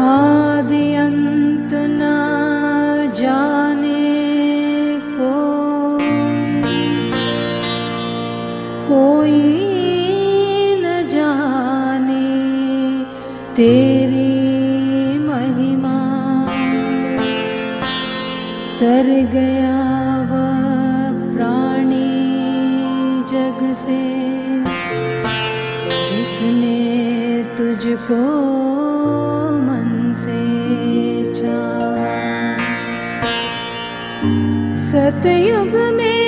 आदि अंत न जाने कोई न जाने तेरी महिमा। तर गया वह प्राणी जग से जिसने तुझको मन से चाहा। सतयुग में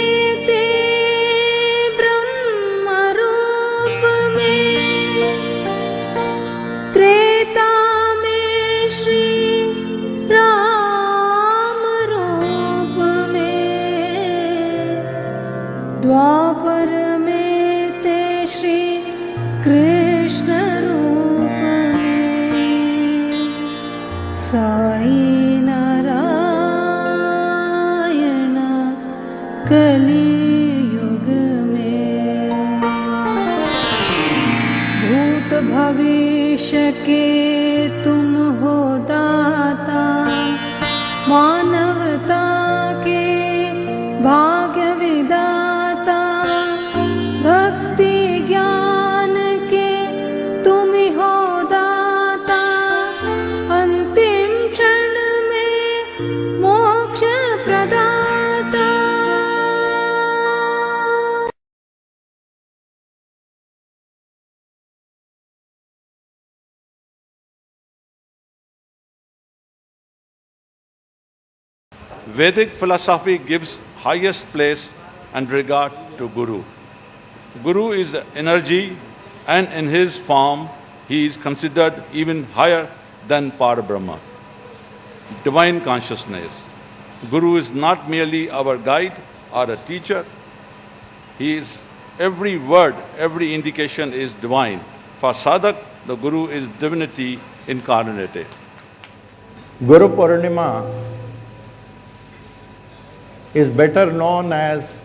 ब्रह्म रूप में, त्रेता में श्री राम रूप में, द्वापर में ते श्री कृष्ण रूप में, साई नारायण कलियुग में। भूत भविष्य के तुम हो दाता, मानवता के भाग्य विदाता। भक्ति ज्ञान के तुम ही हो दाता, अंतिम क्षण में मोक्ष प्रदाता। Vedic philosophy gives highest place and regard to Guru. Guru is energy, and in his form he is considered even higher than Parabrahma, divine consciousness. Guru is not merely our guide or a teacher. He is every word, every indication is divine. For sadhak, the Guru is divinity incarnate. Guru Purnima is better known as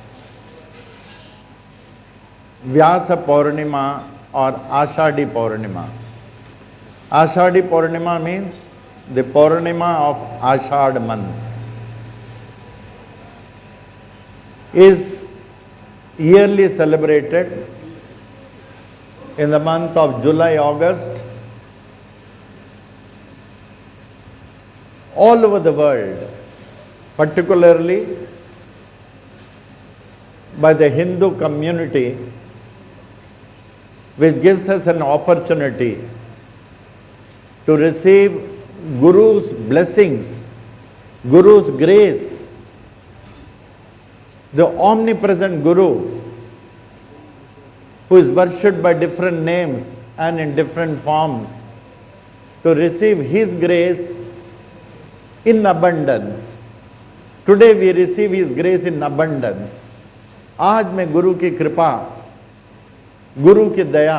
Vyasa Purnima or Ashadhi Purnima. Ashadhi Purnima means the Purnima of Ashad month. Is yearly celebrated in the month of July, August, all over the world, particularly by the Hindu community, which gives us an opportunity to receive Guru's blessings, Guru's grace, the omnipresent Guru, who is worshipped by different names and in different forms, to receive his grace in abundance. Today we receive his grace in abundance. आज मैं गुरु की कृपा, गुरु की दया,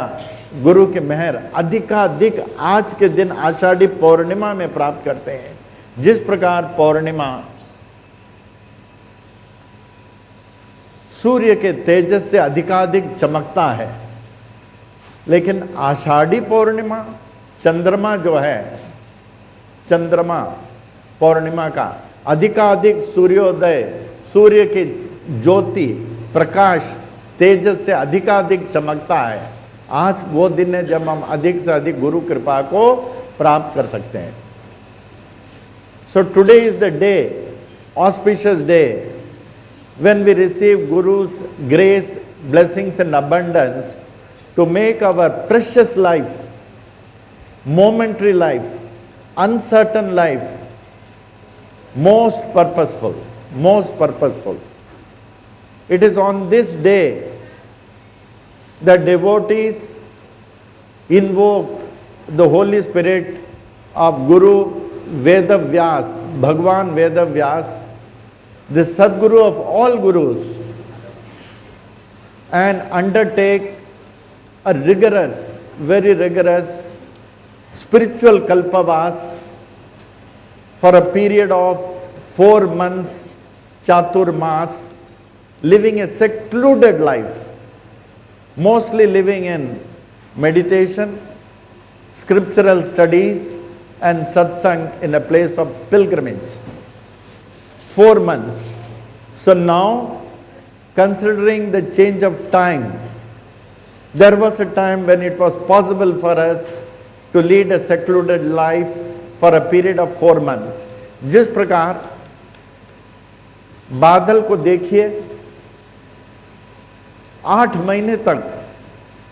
गुरु की मेहर अधिकाधिक आज के दिन आषाढ़ी पौर्णिमा में प्राप्त करते हैं। जिस प्रकार पौर्णिमा सूर्य के तेजस से अधिकाधिक चमकता है, लेकिन आषाढ़ी पौर्णिमा चंद्रमा जो है, चंद्रमा पौर्णिमा का अधिकाधिक सूर्योदय, सूर्य की ज्योति, प्रकाश, तेजस से अधिकाधिक चमकता है। आज वो दिन है जब हम अधिक से अधिक गुरु कृपा को प्राप्त कर सकते हैं। So today is the day, auspicious day, when we receive Guru's grace, blessings and abundance to make our precious life, momentary life, uncertain life, most purposeful, most purposeful. It is on this day that devotees invoke the Holy Spirit of Guru Vedavyas, Bhagwan Vedavyas, the Sadguru of all Gurus, and undertake a rigorous, very rigorous spiritual kalpavas for a period of 4 months, Chaturmas, living a secluded life, mostly living in meditation, scriptural studies, and satsang in a place of pilgrimage. 4 months. So now, considering the change of time, there was a time when it was possible for us to lead a secluded life for a period of 4 months. जिस प्रकार बादल को देखिए 8 महीने तक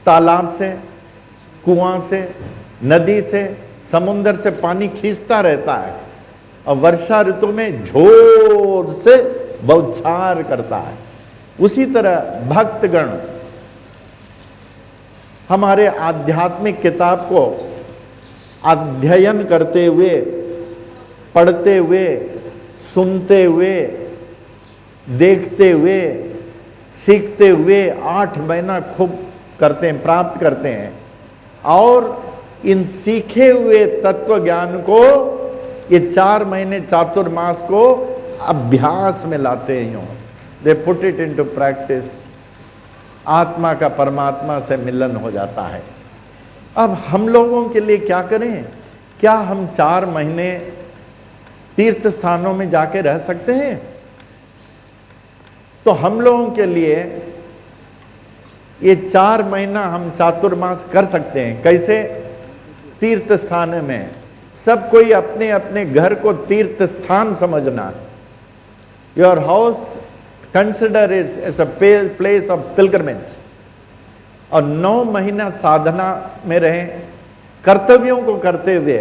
तालाब से, कुआं से, नदी से, समुद्र से पानी खींचता रहता है और वर्षा ऋतु में जोर से बौछार करता है। उसी तरह भक्तगण हमारे आध्यात्मिक किताब को अध्ययन करते हुए, पढ़ते हुए, सुनते हुए, देखते हुए, सीखते हुए 8 महीना खूब करते हैं, प्राप्त करते हैं और इन सीखे हुए तत्व ज्ञान को ये 4 महीने चातुर्मास को अभ्यास में लाते हैं। They put it into practice. आत्मा का परमात्मा से मिलन हो जाता है। अब हम लोगों के लिए क्या करें? क्या हम 4 महीने तीर्थ स्थानों में जाके रह सकते हैं? तो हम लोगों के लिए ये 4 महीना हम चातुर्मास कर सकते हैं। कैसे? तीर्थ स्थान में सब कोई अपने अपने घर को तीर्थ स्थान समझना। Your house consider it as a place of pilgrimage. और 9 महीना साधना में रहें, कर्तव्यों को करते हुए।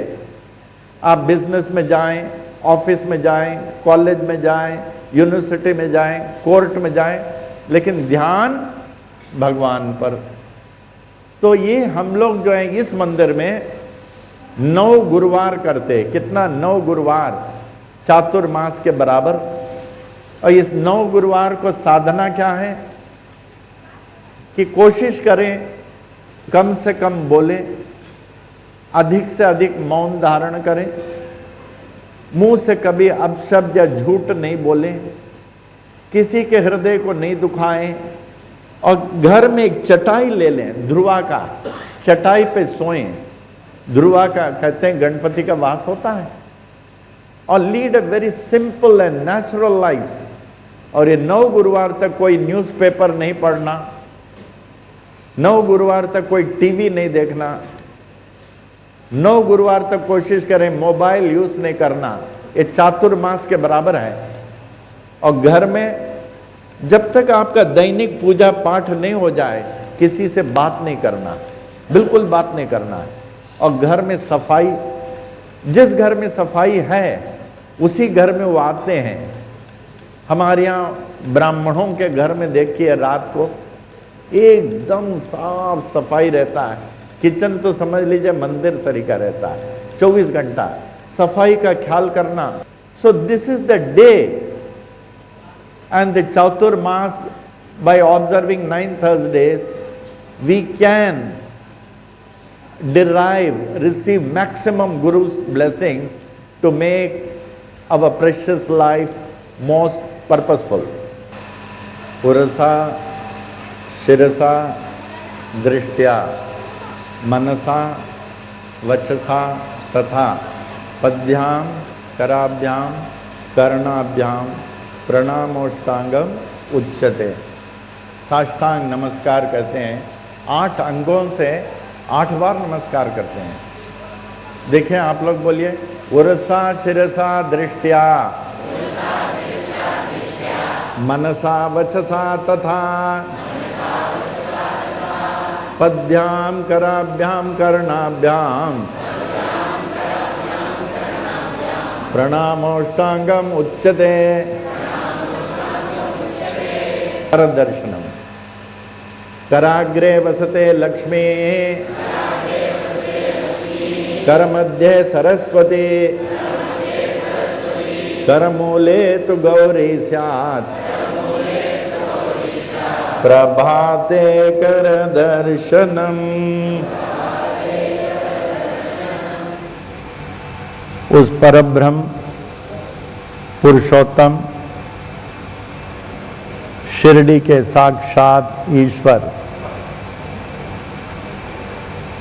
आप बिजनेस में जाएं, ऑफिस में जाएं, कॉलेज में जाएं, यूनिवर्सिटी में जाएं, कोर्ट में जाएं, लेकिन ध्यान भगवान पर। तो ये हम लोग जो है इस मंदिर में 9 गुरुवार करते। कितना? 9 गुरुवार चातुर्मास के बराबर। और इस 9 गुरुवार को साधना क्या है कि कोशिश करें कम से कम बोले, अधिक से अधिक मौन धारण करें, मुंह से कभी अपशब्द या झूठ नहीं बोलें, किसी के हृदय को नहीं दुखाएं और घर में एक चटाई ले लें, ध्रुवा का, चटाई पे सोएं। ध्रुवा का कहते हैं गणपति का वास होता है। और lead a very simple and natural life. और ये 9 गुरुवार तक कोई न्यूज़पेपर नहीं पढ़ना, 9 गुरुवार तक कोई टीवी नहीं देखना, 9 गुरुवार तक कोशिश करें मोबाइल यूज नहीं करना। ये चातुर्मास के बराबर है। और घर में जब तक आपका दैनिक पूजा पाठ नहीं हो जाए, किसी से बात नहीं करना, बिल्कुल बात नहीं करना है। और घर में सफाई, जिस घर में सफाई है उसी घर में वो आते हैं। हमारे यहाँ ब्राह्मणों के घर में देखिए रात को एकदम साफ सफाई रहता है। किचन तो समझ लीजिए मंदिर सरीका रहता है, 24 घंटा सफाई का ख्याल करना। So this is the day and the Chaturmas. By observing 9 Thursdays we can receive maximum Guru's blessings to make our precious life most purposeful. पुरसा शिरसा दृष्टया मनसा वचसा तथा पद्भ्याम कराभ्याम कर्णाभ्याम प्रणामोष्टांगम उच्यते। साष्टांग नमस्कार कहते हैं। 8 अंगों से 8 बार नमस्कार करते हैं। देखें आप लोग बोलिए, उरसा शिरसा दृष्टया मनसा वचसा तथा पद्भ्याम कराभ्याम कर्णाभ्याम प्रणामोष्टांगम उच्यते। करदर्शनम। कराग्रे वसते लक्ष्मी करमध्ये सरस्वती करमूले तु गौरी स्यात् प्रभाते कर दर्शनम। उस परब्रह्म पुरुषोत्तम शिरडी के साक्षात ईश्वर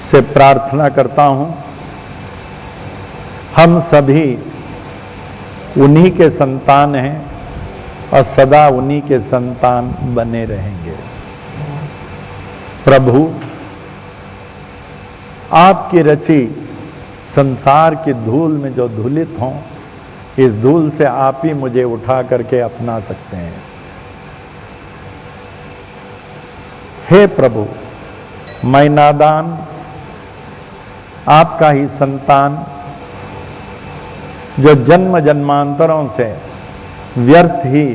से प्रार्थना करता हूं हम सभी उन्हीं के संतान हैं और सदा उन्हीं के संतान बने रहेंगे। प्रभु, आपकी रची संसार की धूल में जो धूलित हों, इस धूल से आप ही मुझे उठा करके अपना सकते हैं। हे प्रभु, मैं नादान, आपका ही संतान, जो जन्म जन्मांतरों से व्यर्थ ही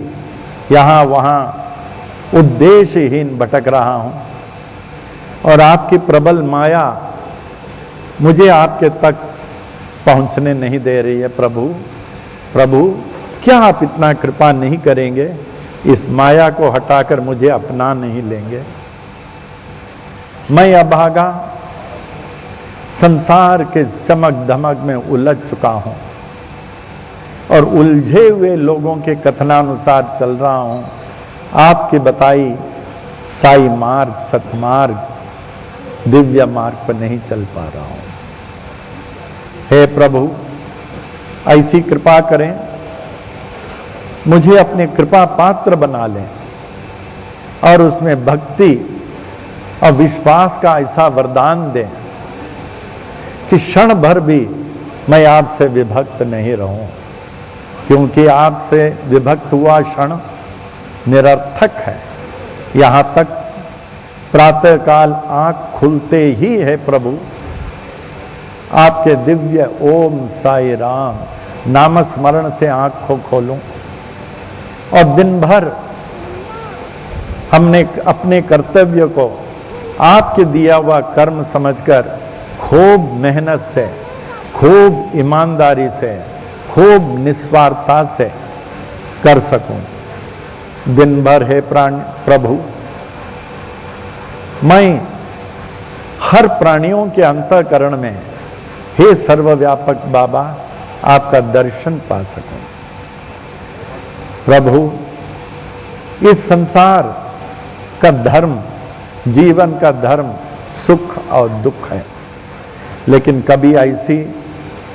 यहाँ वहाँ उद्देश्यहीन भटक रहा हूँ और आपकी प्रबल माया मुझे आपके तक पहुँचने नहीं दे रही है। प्रभु, प्रभु, क्या आप इतना कृपा नहीं करेंगे? इस माया को हटाकर मुझे अपना नहीं लेंगे? मैं अभागा संसार के चमक धमक में उलझ चुका हूं और उलझे हुए लोगों के कथनानुसार चल रहा हूं। आपकी बताई साई मार्ग, सतमार्ग, दिव्य मार्ग पर नहीं चल पा रहा हूं। हे प्रभु, ऐसी कृपा करें, मुझे अपने कृपा पात्र बना लें और उसमें भक्ति और विश्वास का ऐसा वरदान दें कि क्षण भर भी मैं आपसे विभक्त नहीं रहूं, क्योंकि आपसे विभक्त हुआ क्षण निरर्थक है। यहां तक प्रातःकाल आंख खुलते ही है प्रभु, आपके दिव्य ओम साई राम नाम स्मरण से आंख को खोलूं और दिन भर हमने अपने कर्तव्य को आपके दिया हुआ कर्म समझकर खूब मेहनत से, खूब ईमानदारी से, खूब निस्वार्थता से कर सकूं। दिन भर है प्रभु, मैं हर प्राणियों के अंतःकरण में हे सर्वव्यापक बाबा आपका दर्शन पा सकूं। प्रभु, इस संसार का धर्म, जीवन का धर्म सुख और दुख है, लेकिन कभी ऐसी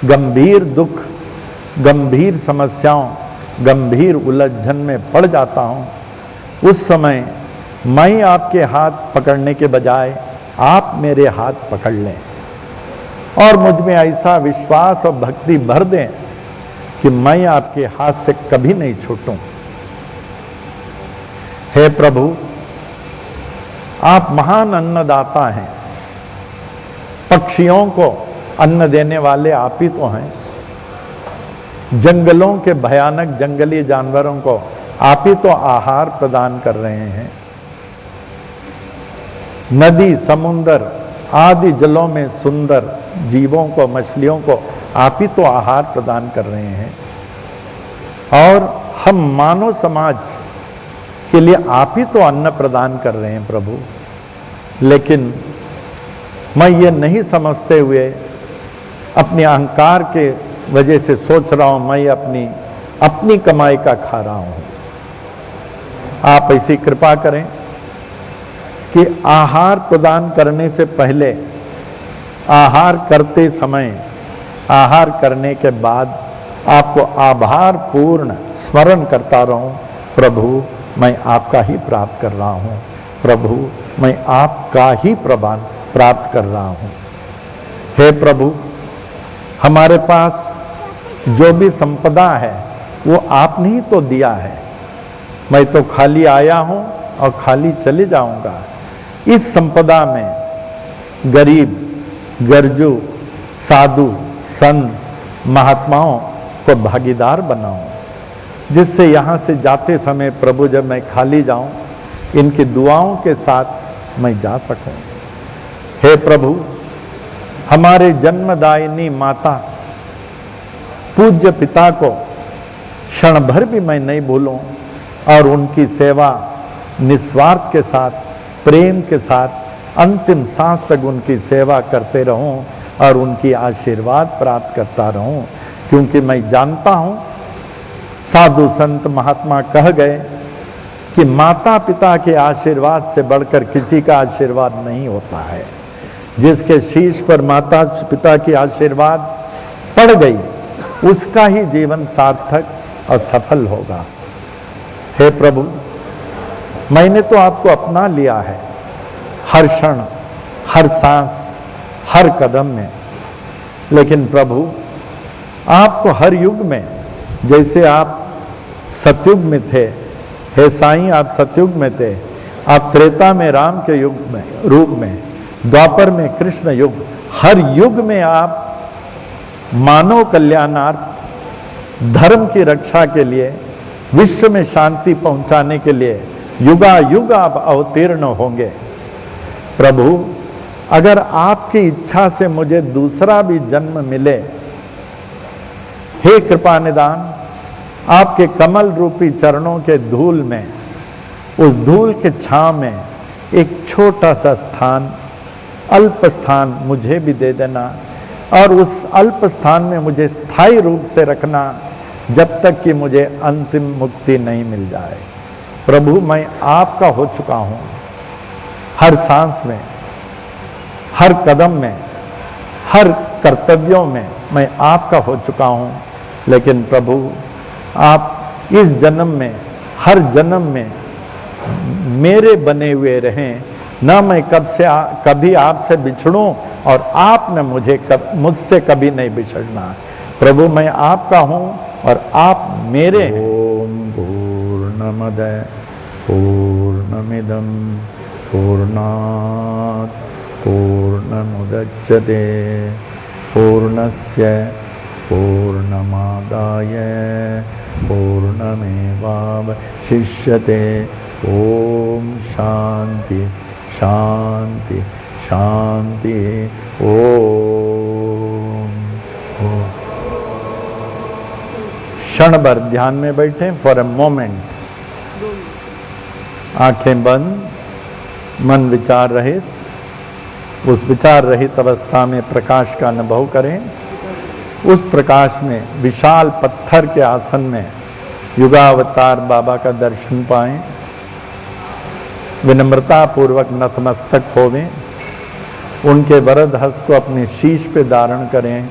गंभीर दुख, गंभीर समस्याओं, गंभीर उलझन में पड़ जाता हूं, उस समय मैं आपके हाथ पकड़ने के बजाय आप मेरे हाथ पकड़ लें और मुझ में ऐसा विश्वास और भक्ति भर दें कि मैं आपके हाथ से कभी नहीं छूटूं। हे प्रभु, आप महान अन्नदाता हैं, पक्षियों को अन्न देने वाले आप ही तो हैं, जंगलों के भयानक जंगली जानवरों को आप ही तो आहार प्रदान कर रहे हैं, नदी समुंदर आदि जलों में सुंदर जीवों को, मछलियों को आप ही तो आहार प्रदान कर रहे हैं और हम मानव समाज के लिए आप ही तो अन्न प्रदान कर रहे हैं प्रभु। लेकिन मैं ये नहीं समझते हुए अपने अहंकार के वजह से सोच रहा हूं मैं अपनी कमाई का खा रहा हूं। आप ऐसी कृपा करें कि आहार प्रदान करने से पहले, आहार करते समय, आहार करने के बाद आपको आभार पूर्ण स्मरण करता रहूं। प्रभु, मैं आपका ही प्राप्त कर रहा हूं। प्रभु, मैं आपका ही प्रदान प्राप्त कर रहा हूं। हे प्रभु, हमारे पास जो भी संपदा है वो आपने ही तो दिया है। मैं तो खाली आया हूं और खाली चले जाऊंगा। इस संपदा में गरीब, गर्जू, साधु, संत, महात्माओं को भागीदार बनाऊं, जिससे यहाँ से जाते समय प्रभु जब मैं खाली जाऊं, इनकी दुआओं के साथ मैं जा सकूं। हे प्रभु, हमारे जन्मदायिनी माता पूज्य पिता को क्षण भर भी मैं नहीं भूलूं और उनकी सेवा निस्वार्थ के साथ, प्रेम के साथ अंतिम सांस तक उनकी सेवा करते रहूं और उनकी आशीर्वाद प्राप्त करता रहूं, क्योंकि मैं जानता हूं साधु संत महात्मा कह गए कि माता पिता के आशीर्वाद से बढ़कर किसी का आशीर्वाद नहीं होता है। जिसके शीश पर माता पिता की आशीर्वाद पड़ गई, उसका ही जीवन सार्थक और सफल होगा। हे प्रभु, मैंने तो आपको अपना लिया है हर क्षण, हर सांस, हर कदम में, लेकिन प्रभु आपको हर युग में, जैसे आप सतयुग में थे, हे साईं आप सतयुग में थे, आप त्रेता में राम के युग में रूप में, द्वापर में कृष्ण युग, हर युग में आप मानव कल्याणार्थ, धर्म की रक्षा के लिए, विश्व में शांति पहुंचाने के लिए युगायुग आप अवतीर्ण होंगे। प्रभु अगर आपकी इच्छा से मुझे दूसरा भी जन्म मिले, हे कृपा निदान, आपके कमल रूपी चरणों के धूल में, उस धूल के छांव में एक छोटा सा स्थान, अल्प स्थान मुझे भी दे देना, और उस अल्प स्थान में मुझे स्थायी रूप से रखना जब तक कि मुझे अंतिम मुक्ति नहीं मिल जाए। प्रभु मैं आपका हो चुका हूं, हर सांस में, हर कदम में, हर कर्तव्यों में मैं आपका हो चुका हूं, लेकिन प्रभु आप इस जन्म में, हर जन्म में मेरे बने हुए रहें, ना मैं कभी आपसे बिछड़ूं और आप न मुझसे कभी नहीं बिछड़ना। प्रभु मैं आपका हूं और आप मेरे हैं। ओम पूर्णमद पूर्णमिदं पूर्णात् पूर्णमुदच्यते पूर्णस्य पूर्णमादाय पूर्णमेवावशिष्यते। ओम शांति शांति शांति। ओम। क्षण भर ध्यान में बैठे, फॉर अ मोमेंट, आंखें बंद, मन विचार रहित, उस विचार रहित अवस्था में प्रकाश का अनुभव करें। उस प्रकाश में विशाल पत्थर के आसन में युगावतार बाबा का दर्शन पाएं, विनम्रता पूर्वक नतमस्तक होवें, उनके वरद हस्त को अपने शीश पे धारण करें,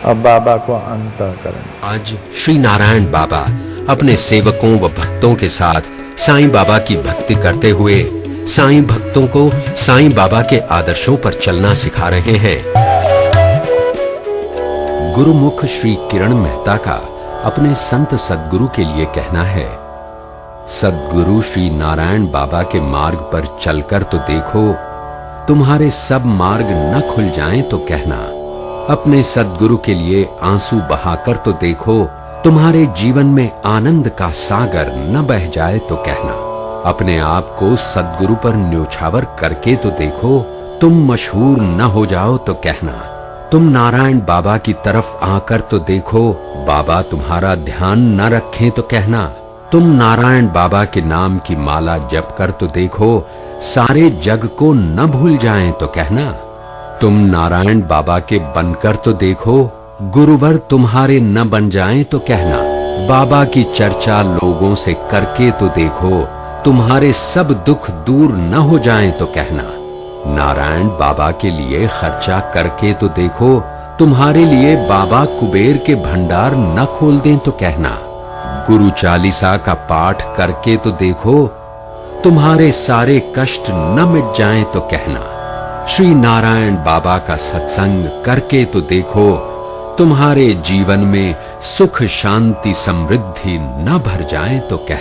अब बाबा को अंतर करें। आज श्री नारायण बाबा अपने सेवकों व भक्तों के साथ साईं बाबा की भक्ति करते हुए साईं भक्तों को साईं बाबा के आदर्शों पर चलना सिखा रहे हैं। गुरुमुख श्री किरण मेहता का अपने संत सद्गुरु के लिए कहना है, सद्गुरु श्री नारायण बाबा के मार्ग पर चलकर तो देखो, तुम्हारे सब मार्ग न खुल जाएं तो कहना। अपने सद्गुरु के लिए आंसू बहाकर तो देखो, तुम्हारे जीवन में आनंद का सागर न बह जाए तो कहना। अपने आप को सद्गुरु पर न्योछावर करके तो देखो, तुम मशहूर न हो जाओ तो कहना। तुम नारायण बाबा की तरफ आकर तो देखो, बाबा तुम्हारा ध्यान न रखें तो कहना। तुम नारायण बाबा के नाम की माला जप कर तो देखो, सारे जग को न भूल जाएं तो कहना। तुम नारायण बाबा के बनकर तो देखो, गुरुवर तुम्हारे न बन जाएं तो कहना। बाबा की चर्चा लोगों से करके तो देखो, तुम्हारे सब दुख दूर न हो जाएं तो कहना। नारायण बाबा के लिए खर्चा करके तो देखो, तुम्हारे लिए बाबा कुबेर के भंडार न खोल दें तो कहना। गुरु चालीसा का पाठ करके तो देखो, तुम्हारे सारे कष्ट न मिट जाएं तो कहना। श्री नारायण बाबा का सत्संग करके तो देखो, तुम्हारे जीवन में सुख शांति समृद्धि न भर जाए तो कहना।